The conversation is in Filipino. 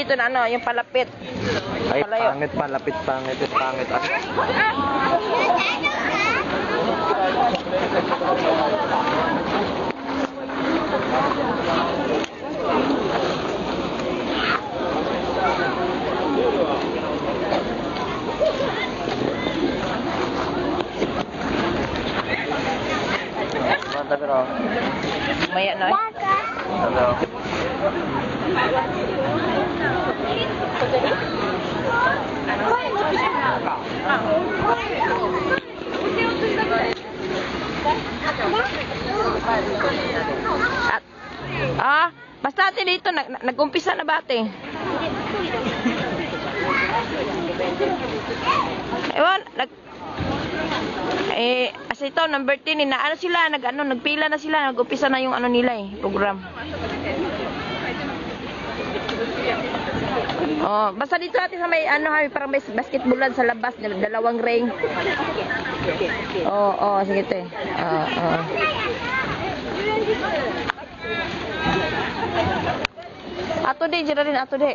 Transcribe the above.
dito na ano, yung palapit. Ay, Palayo. pangit, palapit, pangit, pangit. Mata bro. Maya na. Hello. At, basta ate dito, nag-umpisa na ba ate? Ewan, as ito, number 10, ano sila, nagpila na sila, nag-umpisa na yung ano nila program. Oh, basta dito ate sa may parang may basketballan sa labas, dalawang ring. Oh, sige te. Ato di, jira rin ato di.